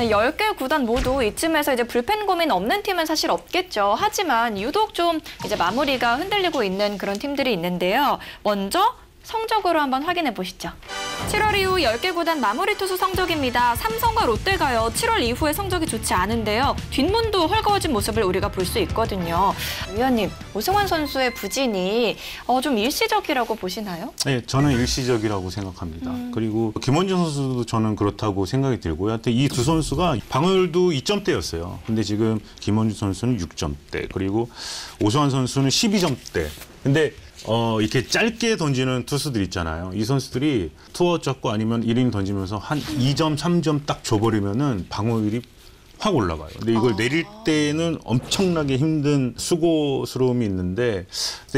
네, 10개 구단 모두 이쯤에서 이제 불펜 고민 없는 팀은 사실 없겠죠. 하지만 유독 좀 이제 마무리가 흔들리고 있는 그런 팀들이 있는데요. 먼저 성적으로 한번 확인해 보시죠. 7월 이후 10개 구단 마무리 투수 성적입니다. 삼성과 롯데가요. 7월 이후에 성적이 좋지 않은데요. 뒷문도 헐거워진 모습을 우리가 볼 수 있거든요. 위원님, 오승환 선수의 부진이 좀 일시적이라고 보시나요? 네, 저는 일시적이라고 생각합니다. 그리고 김원준 선수도 저는 그렇다고 생각이 들고요. 하여튼 이 두 선수가 방어율도 2점대였어요. 근데 지금 김원준 선수는 6점대, 그리고 오승환 선수는 12점대. 근데 이렇게 짧게 던지는 투수들 있잖아요. 이 선수들이 투어 잡고 아니면 1이닝 던지면서 한 2점, 3점 딱 줘버리면은 방어율이 확 올라가요. 근데 이걸 내릴 때는 엄청나게 힘든 수고스러움이 있는데,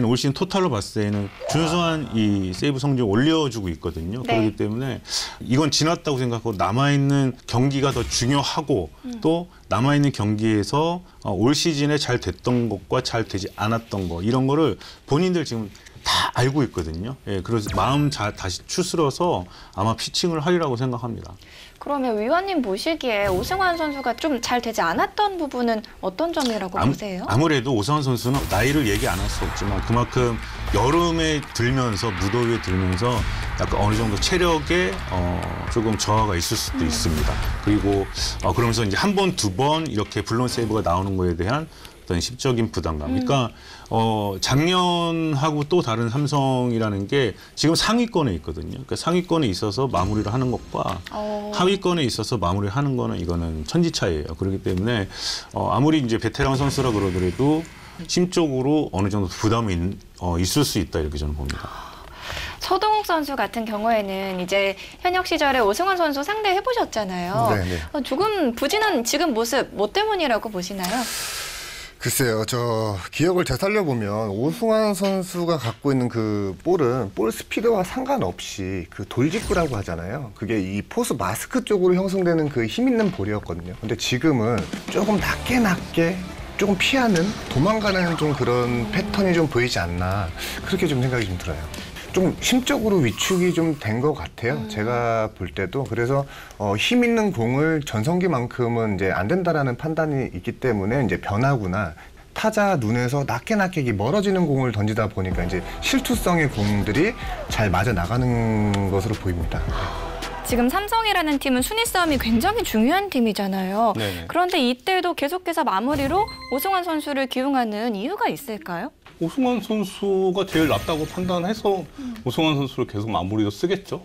올 시즌 토탈로 봤을 때는 준수한 이 세이브 성적을 올려주고 있거든요. 네. 그렇기 때문에 이건 지났다고 생각하고 남아있는 경기가 더 중요하고 또 남아있는 경기에서 올 시즌에 잘 됐던 것과 잘 되지 않았던 거, 이런 거를 본인들 지금 다 알고 있거든요. 예, 그래서 마음 다시 추스러서 아마 피칭을 하리라고 생각합니다. 그러면 위원님 보시기에 오승환 선수가 좀 잘 되지 않았던 부분은 어떤 점이라고 보세요? 아무래도 오승환 선수는 나이를 얘기 안 할 수 없지만 그만큼 여름에 들면서 무더위에 들면서 약간 어느 정도 체력에 조금 저하가 있을 수도 있습니다. 그리고 그러면서 이제 한 번, 두 번 이렇게 블론 세이브가 나오는 거에 대한 어떤 심적인 부담감. 그러니까 작년하고 또 다른 삼성이라는 게 지금 상위권에 있거든요. 그러니까 상위권에 있어서 마무리를 하는 것과 하위권에 있어서 마무리를 하는 거는 이거는 천지 차이예요. 그렇기 때문에 아무리 이제 베테랑 선수라 그러더라도 심적으로 어느 정도 부담이 있을 수 있다, 이렇게 저는 봅니다. 서동욱 선수 같은 경우에는 이제 현역 시절에 오승환 선수 상대해 보셨잖아요. 네네. 조금 부진한 지금 모습 뭐 때문이라고 보시나요? 글쎄요, 저 기억을 되살려보면 오승환 선수가 갖고 있는 그 볼은 볼 스피드와 상관없이 그 돌직구라고 하잖아요. 그게 이 포수 마스크 쪽으로 형성되는 그 힘 있는 볼이었거든요. 근데 지금은 조금 낮게 조금 피하는, 도망가는 좀 그런 패턴이 좀 보이지 않나, 그렇게 좀 생각이 좀 들어요. 좀 심적으로 위축이 좀 된 것 같아요. 제가 볼 때도. 그래서 힘 있는 공을 전성기만큼은 이제 안 된다라는 판단이 있기 때문에 이제 변화구나 타자 눈에서 낮게 멀어지는 공을 던지다 보니까 이제 실투성의 공들이 잘 맞아 나가는 것으로 보입니다. 지금 삼성이라는 팀은 순위 싸움이 굉장히 중요한 팀이잖아요. 네네. 그런데 이때도 계속해서 마무리로 오승환 선수를 기용하는 이유가 있을까요? 오승환 선수가 제일 낫다고 판단해서 오승환 선수를 계속 마무리로 쓰겠죠.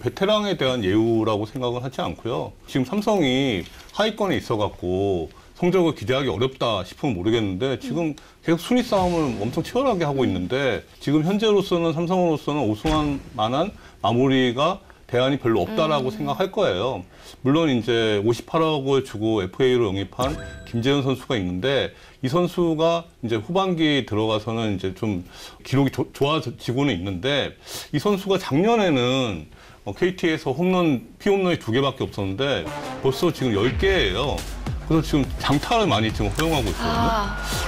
베테랑에 대한 예우라고 생각은 하지 않고요. 지금 삼성이 하위권에 있어갖고 성적을 기대하기 어렵다 싶으면 모르겠는데 지금 계속 순위 싸움을 엄청 치열하게 하고 있는데 지금 현재로서는 삼성으로서는 오승환만한 마무리가 대안이 별로 없다라고 생각할 거예요. 물론 이제 58억을 주고 FA로 영입한 김재현 선수가 있는데 이 선수가 이제 후반기 들어가서는 이제 좀 기록이 좋아지고는 있는데 이 선수가 작년에는 KT에서 피홈런이 2개밖에 없었는데 벌써 지금 10개예요. 그래서 지금 장타를 많이 지금 허용하고 있거든요.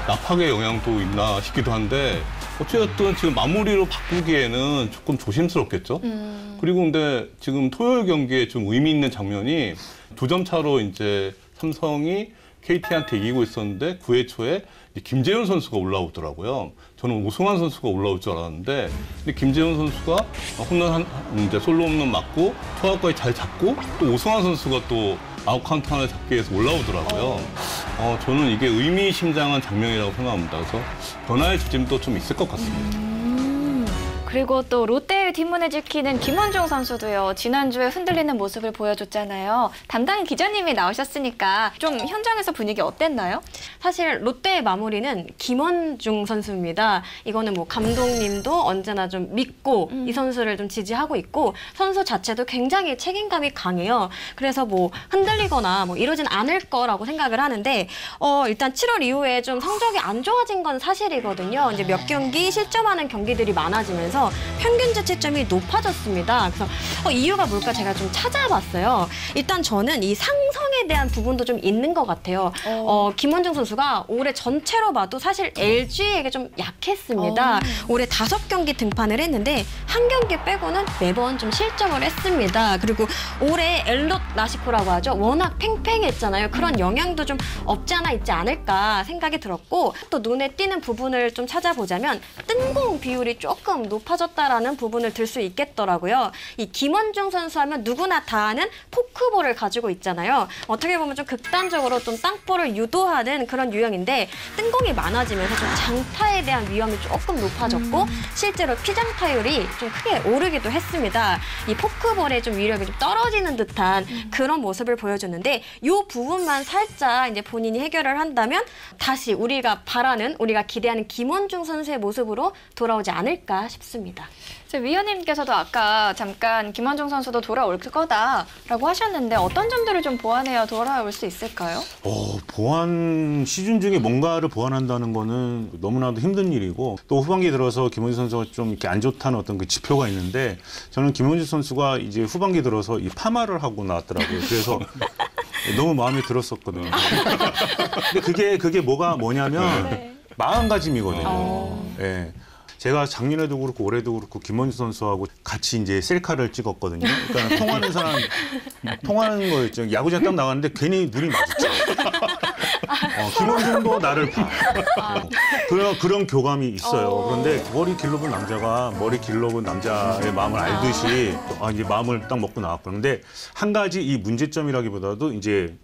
납학의 영향도 있나 싶기도 한데 어쨌든 지금 마무리로 바꾸기에는 조금 조심스럽겠죠. 그리고 근데 지금 토요일 경기에 좀 의미 있는 장면이 2점 차로 이제 삼성이 KT한테 이기고 있었는데 9회 초에 김재현 선수가 올라오더라고요. 저는 오승환 선수가 올라올 줄 알았는데 근데 김재현 선수가 이제 솔로 홈런 맞고 투아웃까지 잘 잡고 또 오승환 선수가 또 아웃 카운트 하나 잡기 위해서 올라오더라고요. 저는 이게 의미심장한 장면이라고 생각합니다. 그래서 변화의 조짐도 좀 있을 것 같습니다. 그리고 또 롯데의 뒷문을 지키는 김원중 선수도요. 지난주에 흔들리는 모습을 보여줬잖아요. 담당 기자님이 나오셨으니까 좀 현장에서 분위기 어땠나요? 사실 롯데의 마무리는 김원중 선수입니다. 이거는 뭐 감독님도 언제나 좀 믿고 이 선수를 좀 지지하고 있고 선수 자체도 굉장히 책임감이 강해요. 그래서 뭐 흔들리거나 뭐 이러진 않을 거라고 생각을 하는데 일단 7월 이후에 좀 성적이 안 좋아진 건 사실이거든요. 이제 몇 경기 실점하는 경기들이 많아지면서 하면서 평균 자책점이 높아졌습니다. 그래서 이유가 뭘까 제가 좀 찾아봤어요. 일단 저는 이 상성에 대한 부분도 좀 있는 것 같아요. 김원중 선수가 올해 전체로 봐도 사실 LG에게 좀 약했습니다. 올해 5경기 등판을 했는데 한 경기 빼고는 매번 좀 실점을 했습니다. 그리고 올해 엘롯 라시코라고 하죠. 워낙 팽팽했잖아요. 그런 영향도 좀 없지 않아 있지 않을까 생각이 들었고 또 눈에 띄는 부분을 좀 찾아보자면 뜬공 비율이 조금 높아졌다라는 부분을 들 수 있겠더라고요. 이 김원중 선수 하면 누구나 다 아는 포크볼을 가지고 있잖아요. 어떻게 보면 좀 극단적으로 좀 땅볼을 유도하는 그런 유형인데 뜬공이 많아지면서 좀 장타에 대한 위험이 조금 높아졌고 실제로 피장타율이 좀 크게 오르기도 했습니다. 이 포크볼의 좀 위력이 좀 떨어지는 듯한 그런 모습을 보여줬는데 이 부분만 살짝 이제 본인이 해결을 한다면 다시 우리가 바라는 우리가 기대하는 김원중 선수의 모습으로 돌아오지 않을까 싶습니다. 위원님께서도 아까 잠깐 김원중 선수도 돌아올 거다라고 하셨는데 어떤 점들을 좀 보완해야 돌아올 수 있을까요? 보완 시즌 중에 뭔가를 보완한다는 거는 너무나도 힘든 일이고 또 후반기에 들어서 김원중 선수가 좀 이렇게 안 좋다는 어떤 그 지표가 있는데 저는 김원중 선수가 이제 후반기 들어서 이 파마를 하고 나왔더라고요. 그래서 너무 마음에 들었었거든요. 근데 그게 뭐냐면 마음가짐이거든요. 네. 제가 작년에도 그렇고 올해도 그렇고 김원중 선수하고 같이 이제 셀카를 찍었거든요. 그러니까 통하는 거였죠. 야구장 딱 나갔는데 괜히 눈이 마주쳐. 김원중도 나를 봐. 그런 교감이 있어요. 그런데 머리 길러본 남자가 머리 길러본 남자의 마음을 알듯이 이제 마음을 딱 먹고 나왔거든요. 근데 한 가지 이 문제점이라기보다도 이제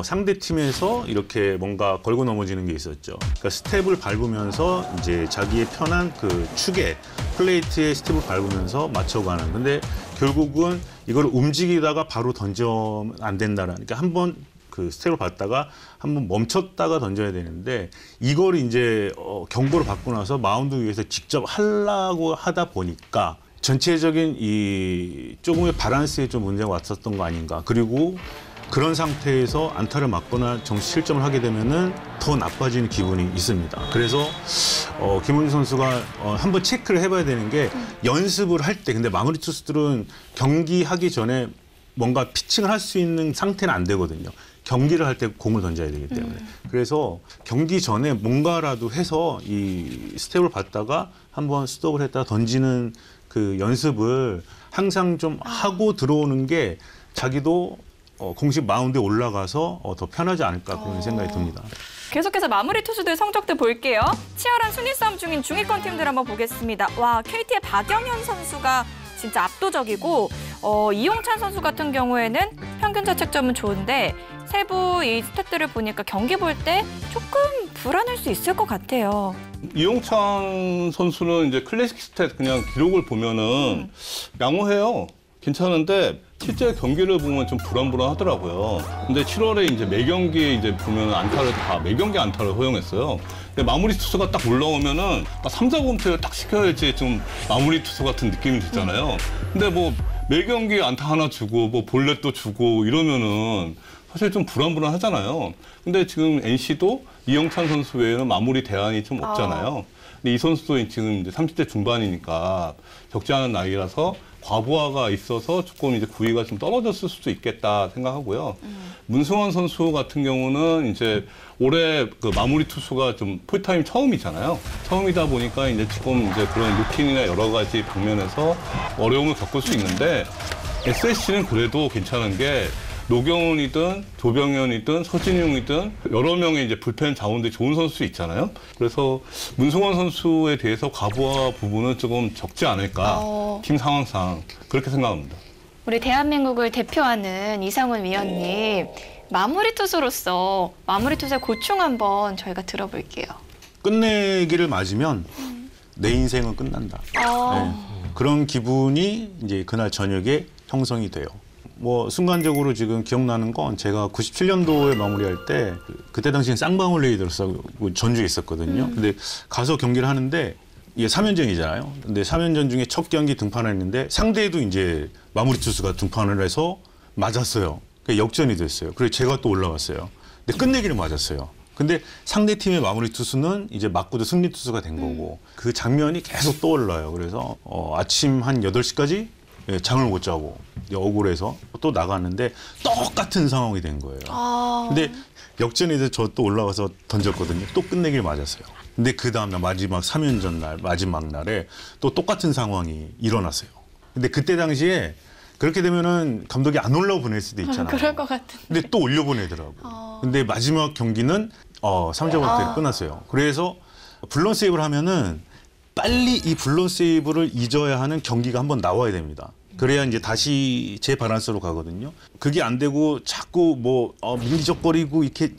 상대 팀에서 이렇게 뭔가 걸고 넘어지는 게 있었죠. 그러니까 스텝을 밟으면서 이제 자기의 편한 그 축에 플레이트에 스텝을 밟으면서 맞춰가는. 근데 결국은 이걸 움직이다가 바로 던져면 안 된다라는. 그러니까 한번 그 스텝을 밟다가 한번 멈췄다가 던져야 되는데 이걸 이제 경고를 받고 나서 마운드 위에서 직접 하려고 하다 보니까 전체적인 이 조금의 밸런스에 좀 문제가 왔었던 거 아닌가. 그리고 그런 상태에서 안타를 맞거나 정시 실점을 하게 되면은 더 나빠지는 기분이 있습니다. 그래서 김원중 선수가 한번 체크를 해봐야 되는 게 연습을 할 때 근데 마무리 투수들은 경기하기 전에 뭔가 피칭을 할 수 있는 상태는 안 되거든요. 경기를 할 때 공을 던져야 되기 때문에. 그래서 경기 전에 뭔가라도 해서 이 스텝을 받다가 한번 스톱을 했다가 던지는 그 연습을 항상 좀 하고 들어오는 게 자기도 공식 마운드에 올라가서 더 편하지 않을까 그런 생각이 듭니다. 계속해서 마무리 투수들 성적들 볼게요. 치열한 순위 싸움 중인 중위권 팀들 한번 보겠습니다. 와, KT의 박영현 선수가 진짜 압도적이고 이용찬 선수 같은 경우에는 평균 자책점은 좋은데 세부 이 스탯들을 보니까 경기 볼 때 조금 불안할 수 있을 것 같아요. 이용찬 선수는 이제 클래식 스탯 그냥 기록을 보면은 양호해요. 괜찮은데 실제 경기를 보면 좀 불안불안하더라고요. 근데 7월에 이제 매 경기에 이제 보면 매 경기 안타를 허용했어요. 근데 마무리 투수가 딱 올라오면은 3, 4범퇴를 딱 시켜야지 좀 마무리 투수 같은 느낌이 들잖아요. 근데 뭐 매 경기 안타 하나 주고 뭐 볼넷도 주고 이러면은 사실 좀 불안불안하잖아요. 근데 지금 NC도 이영찬 선수 외에는 마무리 대안이 좀 없잖아요. 근데 이 선수도 지금 이제 30대 중반이니까 적지 않은 나이라서 과부하가 있어서 조금 이제 구위가 좀 떨어졌을 수도 있겠다 생각하고요. 문승원 선수 같은 경우는 이제 올해 그 마무리 투수가 좀 풀타임 처음이잖아요. 처음이다 보니까 이제 조금 이제 그런 루틴이나 여러 가지 방면에서 어려움을 겪을 수 있는데 SSC는 그래도 괜찮은 게 노경훈이든 조병현이든 서진용이든 여러 명의 이제 불펜 자원들이 좋은 선수 있잖아요. 그래서 문승원 선수에 대해서 과부하 부분은 조금 적지 않을까. 팀 상황상 그렇게 생각합니다. 우리 대한민국을 대표하는 이상훈 위원님, 마무리 투수로서 마무리 투수의 고충 한번 저희가 들어볼게요. 끝내기를 맞으면 내 인생은 끝난다. 네. 그런 기분이 이제 그날 저녁에 형성이 돼요. 뭐 순간적으로 지금 기억나는 건 제가 97년도에 마무리할 때 그때 당시엔 쌍방울 레이더스하고 전주에 있었거든요. 근데 가서 경기를 하는데 이게 3연전이잖아요. 근데 3연전 중에 첫 경기 등판을 했는데 상대에도 이제 마무리 투수가 등판을 해서 맞았어요. 역전이 됐어요. 그래서 제가 또 올라갔어요. 근데 끝내기를 맞았어요. 근데 상대 팀의 마무리 투수는 이제 맞고도 승리 투수가 된 거고 그 장면이 계속 떠올라요. 그래서 아침 한 8시까지 잠을 못 자고 억울해서 또 나갔는데 똑같은 상황이 된 거예요. 근데 역전에 대해서 저 또 올라가서 던졌거든요. 또 끝내길 맞았어요. 근데 그 다음날 마지막 3연전 날 마지막 날에 또 똑같은 상황이 일어났어요. 근데 그때 당시에 그렇게 되면은 감독이 안 올라오 보낼 수도 있잖아요. 그럴 것 같은. 근데 또 올려보내더라고. 근데 마지막 경기는 3점으로 끝났어요. 그래서 블런 세이브를 하면은 빨리 이 블런 세이브를 잊어야 하는 경기가 한번 나와야 됩니다. 그래야 이제 다시 제 바란스로 가거든요. 그게 안 되고 자꾸 뭐 민기적거리고 이렇게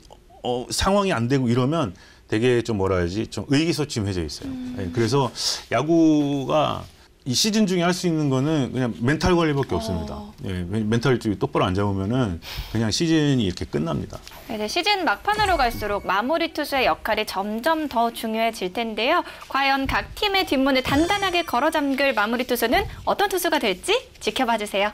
상황이 안 되고 이러면 되게 좀 뭐라 해야지 좀 의기소침해져 있어요. 네, 그래서 야구가 이 시즌 중에 할 수 있는 거는 그냥 멘탈 관리밖에 없습니다. 예, 멘탈 쪽이 똑바로 안 잡으면은 그냥 시즌이 이렇게 끝납니다. 네, 시즌 막판으로 갈수록 마무리 투수의 역할이 점점 더 중요해질 텐데요. 과연 각 팀의 뒷문을 단단하게 걸어 잠글 마무리 투수는 어떤 투수가 될지 지켜봐 주세요.